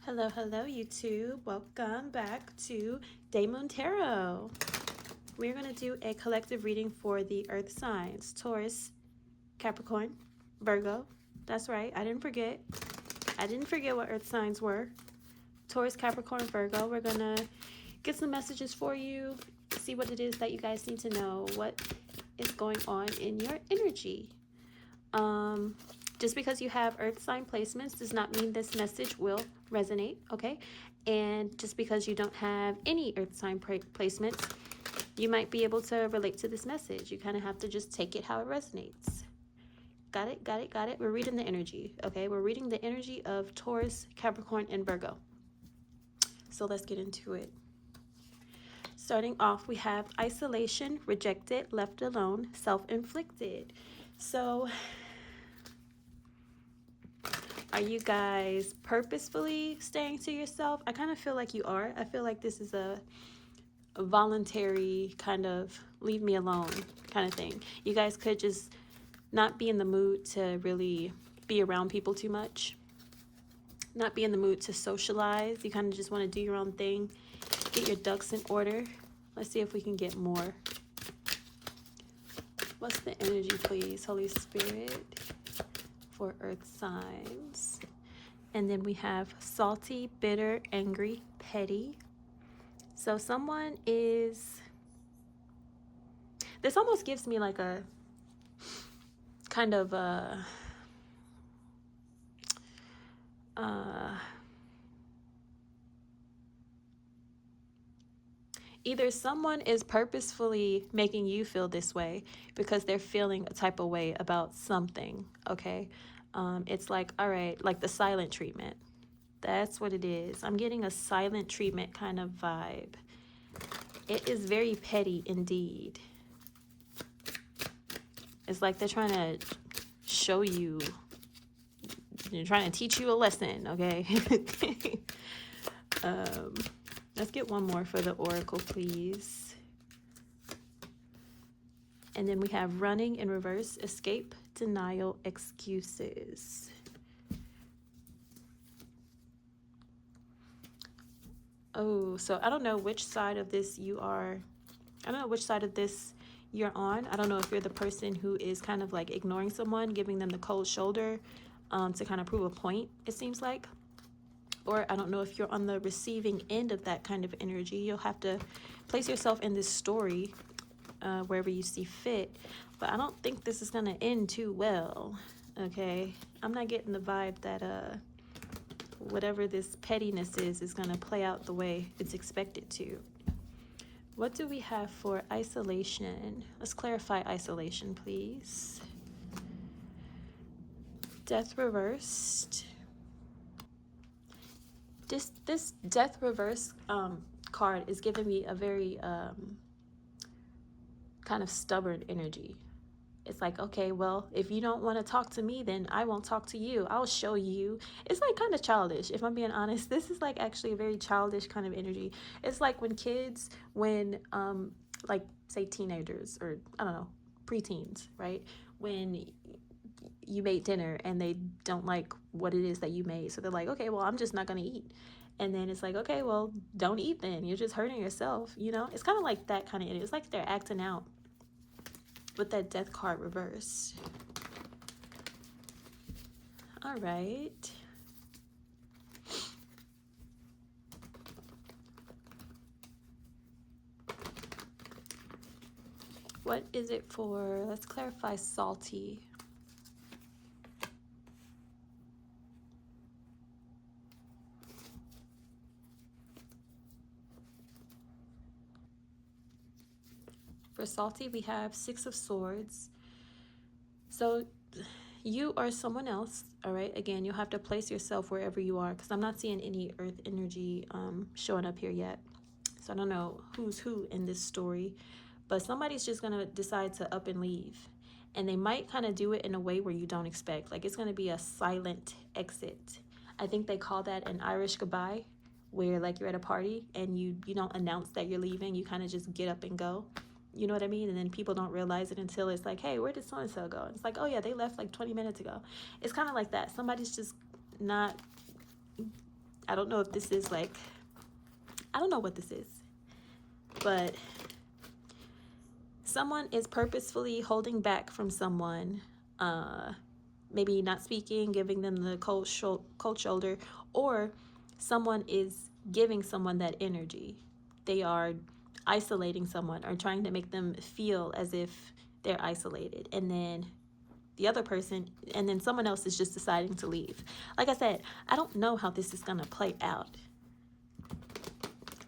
Hello, hello, YouTube. Welcome back to Day Moon Tarot. We're going to do a collective reading for the Earth signs, Taurus, Capricorn, Virgo. That's right. I didn't forget. I didn't forget what Earth signs were. Taurus, Capricorn, Virgo. We're going to get some messages for you, see what it is that you guys need to know, what is going on in your energy. Just because you have earth sign placements does not mean this message will resonate, okay? And just because you don't have any earth sign placements, you might be able to relate to this message. You kind of have to just take it how it resonates. Got it, got it, got it? We're reading the energy, okay? We're reading the energy of Taurus, Capricorn, and Virgo. So let's get into it. Starting off, we have isolation, rejected, left alone, self-inflicted. So are you guys purposefully staying to yourself? I kind of feel like you are. I feel like this is a voluntary kind of leave me alone kind of thing. You guys could just not be in the mood to really be around people too much. Not be in the mood to socialize. You kind of just want to do your own thing. Get your ducks in order. Let's see if we can get more. What's the energy, please, Holy Spirit, for earth signs? And then we have salty, bitter, angry, petty. So someone is, this almost gives me like a kind of either someone is purposefully making you feel this way because they're feeling a type of way about something, okay? It's like, all right, like the silent treatment. That's what it is. I'm getting a silent treatment kind of vibe. It is very petty indeed. It's like they're trying to show you, they're trying to teach you a lesson, okay? Let's get one more for the oracle, please. And then we have running in reverse, escape, denial, excuses. Oh, so I don't know which side of this you are. I don't know which side of this you're on. I don't know if you're the person who is kind of like ignoring someone, giving them the cold shoulder to kind of prove a point, it seems like. Or I don't know if you're on the receiving end of that kind of energy. You'll have to place yourself in this story wherever you see fit. But I don't think this is going to end too well, okay? I'm not getting the vibe that whatever this pettiness is going to play out the way it's expected to. What do we have for isolation? Let's clarify isolation, please. Death reversed. This death reverse card is giving me a very kind of stubborn energy. It's like, okay, well, if you don't want to talk to me, then I won't talk to you. I'll show you. It's like kind of childish, if I'm being honest. This is like actually a very childish kind of energy. It's like when kids, like say teenagers or I don't know, preteens, right? When you made dinner and they don't like what it is that you made. So they're like, okay, well, I'm just not going to eat. And then it's like, okay, well, don't eat then. You're just hurting yourself, you know? It's kind of like that kind of energy. It's like they're acting out with that death card reversed. All right. What is it for? Let's clarify salty. For salty, we have Six of Swords. So you are someone else, all right? Again, you'll have to place yourself wherever you are because I'm not seeing any earth energy showing up here yet. So I don't know who's who in this story, but somebody's just going to decide to up and leave. And they might kind of do it in a way where you don't expect. Like it's going to be a silent exit. I think they call that an Irish goodbye, where like you're at a party and you don't announce that you're leaving. You kind of just get up and go. You know what I mean? And then people don't realize it until it's like, hey, where did so-and-so go? And it's like, oh yeah, they left like 20 minutes ago. It's kind of like that. Somebody's just not I don't know if this is like, I don't know what this is, but someone is purposefully holding back from someone, maybe not speaking, giving them the cold shoulder, or someone is giving someone that energy. They are isolating someone or trying to make them feel as if they're isolated, and then the other person, and then someone else is just deciding to leave. Like I said, I don't know how this is going to play out.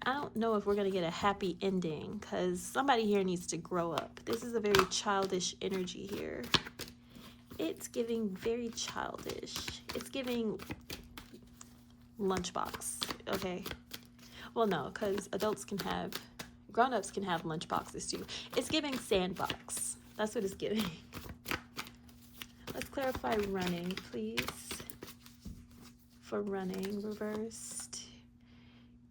I don't know if we're going to get a happy ending, because somebody here needs to grow up. This is a very childish energy here. It's giving very childish. It's giving lunchbox, okay? Well, no, because grown-ups can have lunchboxes too. It's giving sandbox. That's what it's giving. Let's clarify running, please. For running, reversed.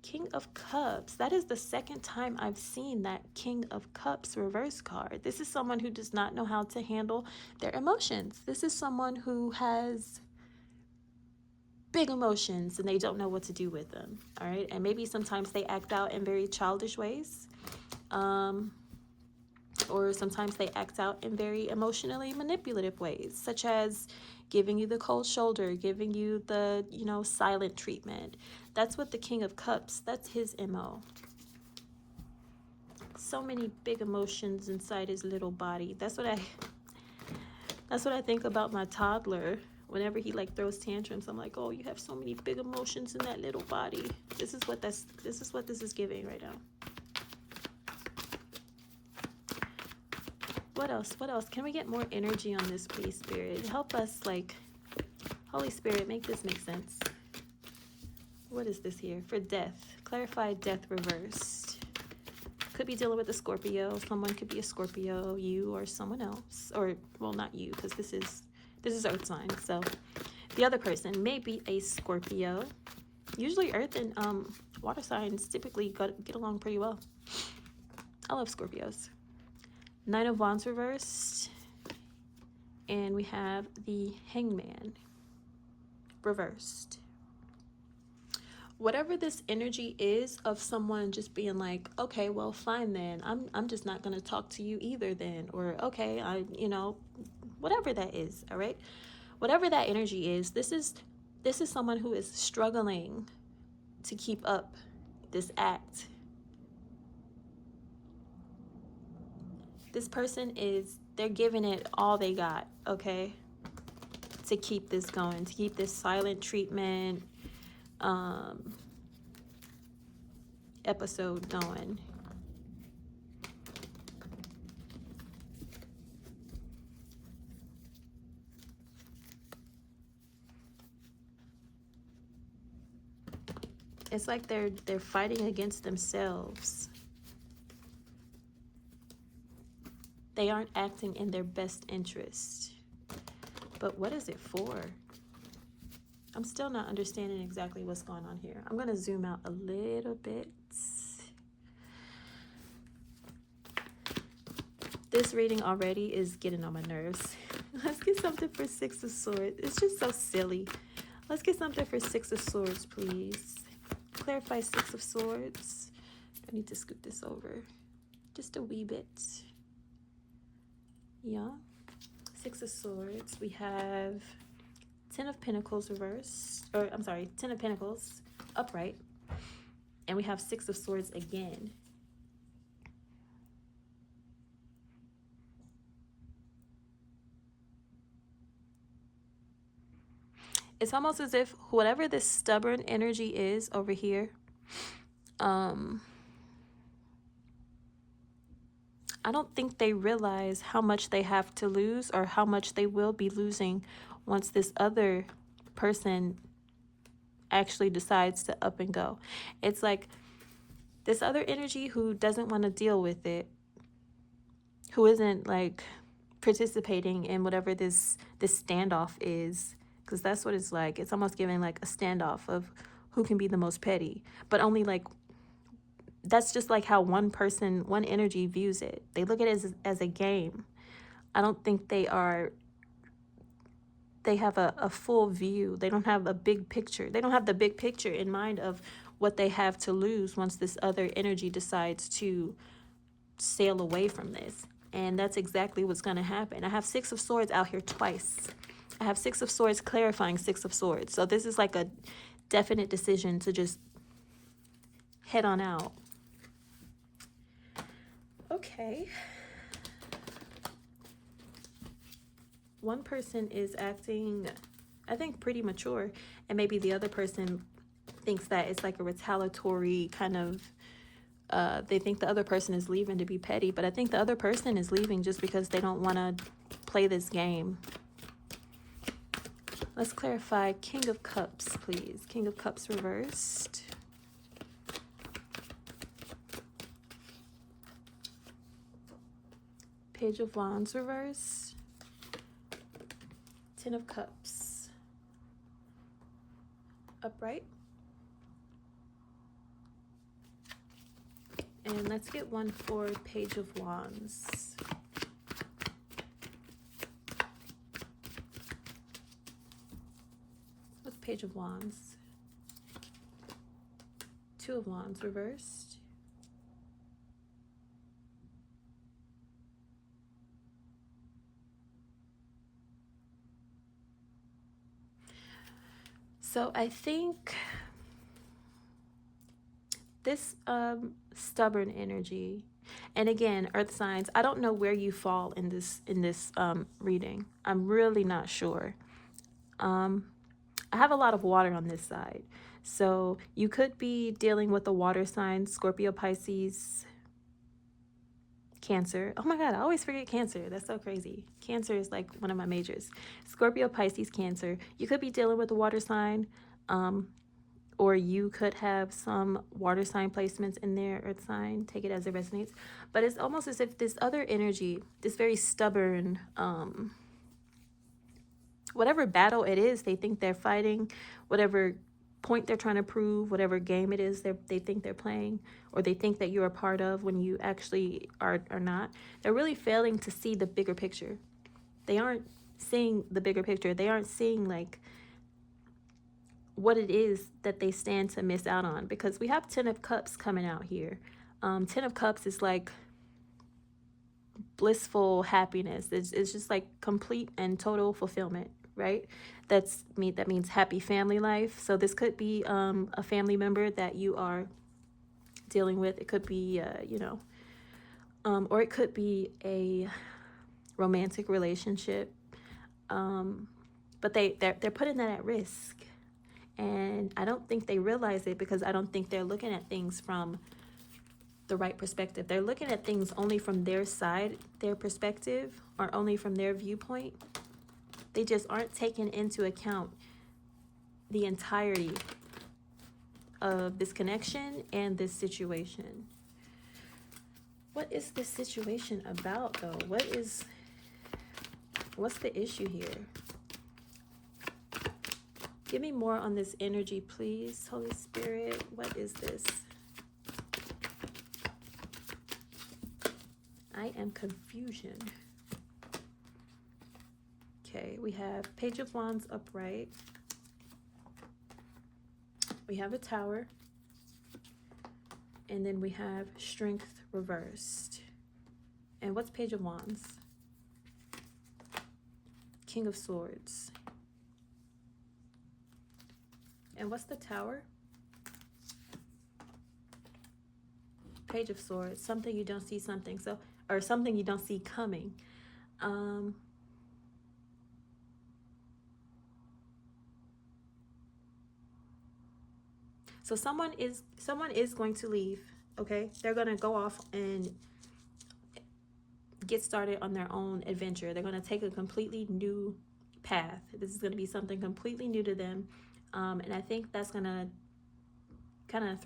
King of Cups. That is the second time I've seen that King of Cups reverse card. This is someone who does not know how to handle their emotions. This is someone who has big emotions and they don't know what to do with them. All right. And maybe sometimes they act out in very childish ways. Or sometimes they act out in very emotionally manipulative ways, such as giving you the cold shoulder, giving you the, silent treatment. That's what the King of Cups, that's his MO. So many big emotions inside his little body. That's what I think about my toddler. Whenever he throws tantrums, I'm like, oh, you have so many big emotions in that little body. This is what this is giving right now. What else? Can we get more energy on this, please, Spirit? Help us, Holy Spirit, make this make sense. What is this here? For death. Clarify death reversed. Could be dealing with a Scorpio. Someone could be a Scorpio, you or someone else. Or, well, not you, because this is Earth sign. So the other person may be a Scorpio. Usually Earth and water signs typically get along pretty well. I love Scorpios. Nine of Wands reversed, and we have the Hangman reversed. Whatever this energy is of someone just being like, okay, well, fine then, I'm just not going to talk to you either then, or okay, whatever that is, all right? Whatever that energy is, this is someone who is struggling to keep up this act. This person they're giving it all they got, okay? To keep this going, to keep this silent treatment episode going. It's like they're fighting against themselves. They aren't acting in their best interest. But what is it for? I'm still not understanding exactly what's going on here. I'm going to zoom out a little bit. This reading already is getting on my nerves. Let's get something for Six of Swords. It's just so silly. Let's get something for Six of Swords, please. Clarify Six of Swords. I need to scoot this over just a wee bit. Yeah. Six of Swords. We have Ten of Pentacles reversed. Or, I'm sorry, Ten of Pentacles upright. And we have Six of Swords again. It's almost as if whatever this stubborn energy is over here, I don't think they realize how much they have to lose or how much they will be losing once this other person actually decides to up and go. It's like this other energy who doesn't want to deal with it, who isn't participating in whatever this standoff is, because that's what it's like. It's almost giving a standoff of who can be the most petty, but only that's just how one energy views it. They look at it as a game. I don't think they are they have a full view. They don't have a big picture. They don't have the big picture in mind of what they have to lose once this other energy decides to sail away from this. And that's exactly what's going to happen. I have Six of Swords out here twice. I have Six of Swords clarifying Six of Swords. So this is like a definite decision to just head on out. Okay. One person is acting, I think, pretty mature, and maybe the other person thinks that it's like a retaliatory kind of, they think the other person is leaving to be petty, but I think the other person is leaving just because they don't want to play this game. Let's clarify King of Cups, please. King of Cups reversed. Page of Wands reversed. Ten of Cups upright. And let's get one for Page of Wands. What's Page of Wands? Two of Wands reversed. So I think this stubborn energy, and again, earth signs, I don't know where you fall in this reading. I'm really not sure. I have a lot of water on this side, so you could be dealing with the water signs: Scorpio, Pisces, Cancer. Oh my God, I always forget Cancer. That's so crazy. Cancer is like one of my majors. Scorpio, Pisces, Cancer. You could be dealing with the water sign, or you could have some water sign placements in there, earth sign. Take it as it resonates. But it's almost as if this other energy, this very stubborn, whatever battle it is they think they're fighting, whatever point they're trying to prove, whatever game it is they think they're playing, or they think that you're a part of when you actually are not, they're really failing to see the bigger picture. They aren't seeing the bigger picture. They aren't seeing like what it is that they stand to miss out on, because we have 10 of Cups coming out here. 10 of Cups is like blissful happiness. It's just like complete and total fulfillment, right? That means happy family life. So this could be a family member that you are dealing with. It could be or it could be a romantic relationship, but they're putting that at risk, and I don't think they realize it, because I don't think they're looking at things from the right perspective. They're looking at things only from their side, their perspective, or only from their viewpoint. They just aren't taking into account the entirety of this connection and this situation. What is this situation about, though? What's the issue here? Give me more on this energy, please, Holy Spirit. What is this? I am confusion. Okay, we have Page of Wands upright. We have a Tower. And then we have Strength reversed. And what's Page of Wands? King of Swords. And what's the Tower? Page of Swords. Something you don't see something. Or something you don't see coming. So someone is going to leave, okay? They're going to go off and get started on their own adventure. They're going to take a completely new path. This is going to be something completely new to them. And I think that's going to kind of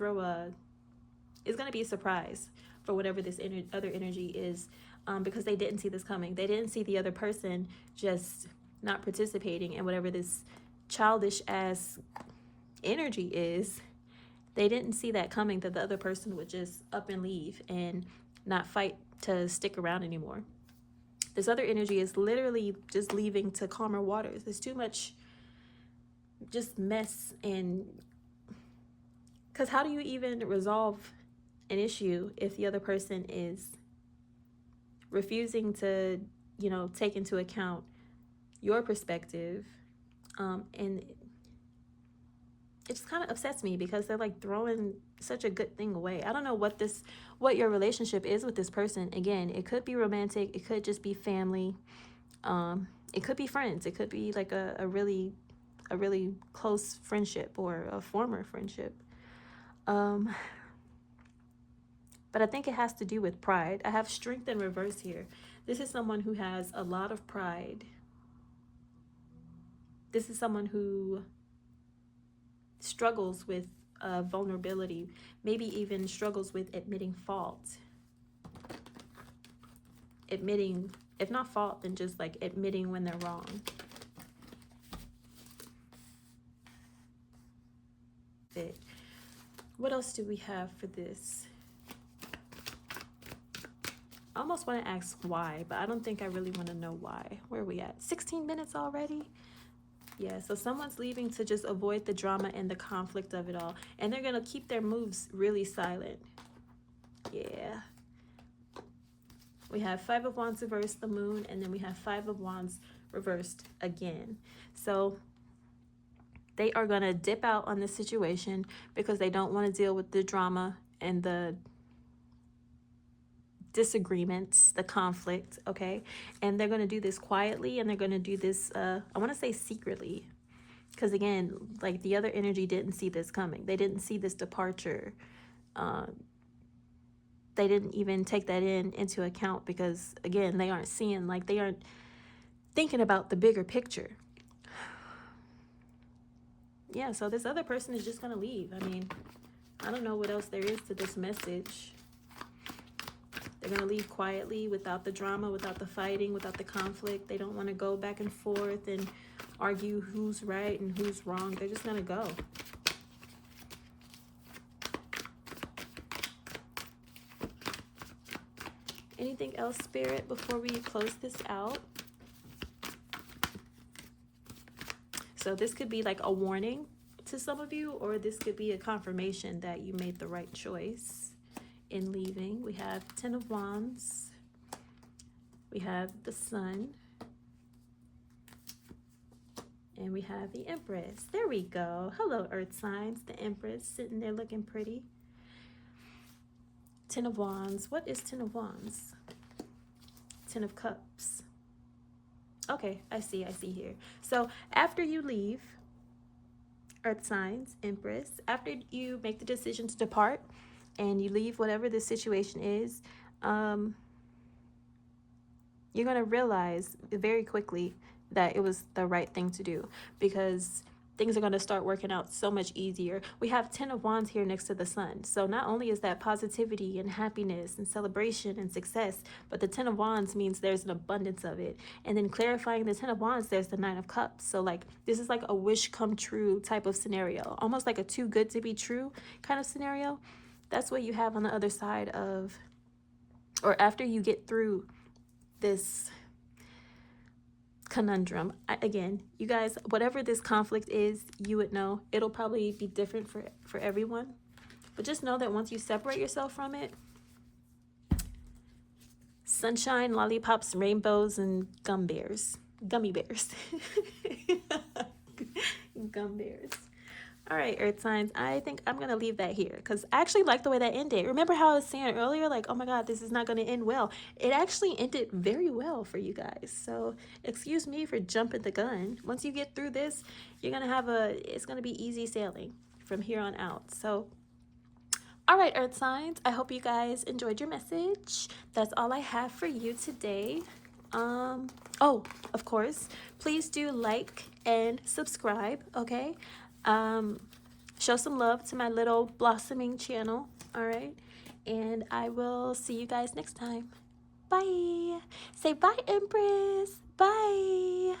it's going to be a surprise for whatever this other energy is, because they didn't see this coming. They didn't see the other person just not participating in whatever this childish ass energy is. They didn't see that coming, that the other person would just up and leave and not fight to stick around anymore. This other energy is literally just leaving to calmer waters. There's too much just mess. And because how do you even resolve an issue if the other person is refusing to, you know, take into account your perspective? And it just kind of upsets me because they're like throwing such a good thing away. I don't know what your relationship is with this person. Again, it could be romantic, it could just be family, it could be friends, it could be like a really close friendship or a former friendship. But I think it has to do with pride. I have strength in reverse here. This is someone who has a lot of pride. This is someone who struggles with vulnerability, maybe even struggles with admitting fault. Admitting, if not fault, then just like admitting when they're wrong. What else do we have for this? I almost want to ask why, but I don't think I really want to know why. Where are we at? 16 minutes already? Yeah, so someone's leaving to just avoid the drama and the conflict of it all. And they're going to keep their moves really silent. Yeah. We have 5 of Wands reversed, the Moon, and then we have 5 of Wands reversed again. So they are going to dip out on this situation because they don't want to deal with the drama and the disagreements, the conflict, okay? And they're going to do this quietly, and they're going to do this, I want to say secretly, because again, like the other energy didn't see this coming. They didn't see this departure. They didn't even take that into account because, again, they aren't seeing, like they aren't thinking about the bigger picture. Yeah, so this other person is just going to leave. I mean, I don't know what else there is to this message. They're going to leave quietly, without the drama, without the fighting, without the conflict. They don't want to go back and forth and argue who's right and who's wrong. They're just going to go. Anything else, Spirit, before we close this out? So this could be like a warning to some of you, or this could be a confirmation that you made the right choice in leaving. We have 10 of Wands. We have the Sun. And we have the Empress. There we go. Hello, Earth signs. The Empress sitting there looking pretty. 10 of Wands. What is 10 of Wands? 10 of Cups. Okay, I see here. So after you leave, Earth signs, Empress, after you make the decision to depart and you leave whatever the situation is, you're going to realize very quickly that it was the right thing to do, because things are going to start working out so much easier. We have 10 of Wands here next to the Sun. So not only is that positivity and happiness and celebration and success, but the 10 of Wands means there's an abundance of it. And then clarifying the 10 of Wands, there's the 9 of Cups. So like this is like a wish come true type of scenario, almost like a too good to be true kind of scenario. That's what you have on the other side of, or after you get through this conundrum. Again, you guys, whatever this conflict is, you would know it'll probably be different for everyone, but just know that once you separate yourself from it, sunshine, lollipops, rainbows, and gummy bears gum bears. All right, Earth signs, I think I'm going to leave that here because I actually like the way that ended. Remember how I was saying earlier, like, oh my God, this is not going to end well. It actually ended very well for you guys. So excuse me for jumping the gun. Once you get through this, you're going to have it's going to be easy sailing from here on out. So, all right, Earth signs, I hope you guys enjoyed your message. That's all I have for you today. Oh, of course, please do like and subscribe, okay? Show some love to my little blossoming channel, all right? And I will see you guys next time. Bye. Say bye, Empress. Bye.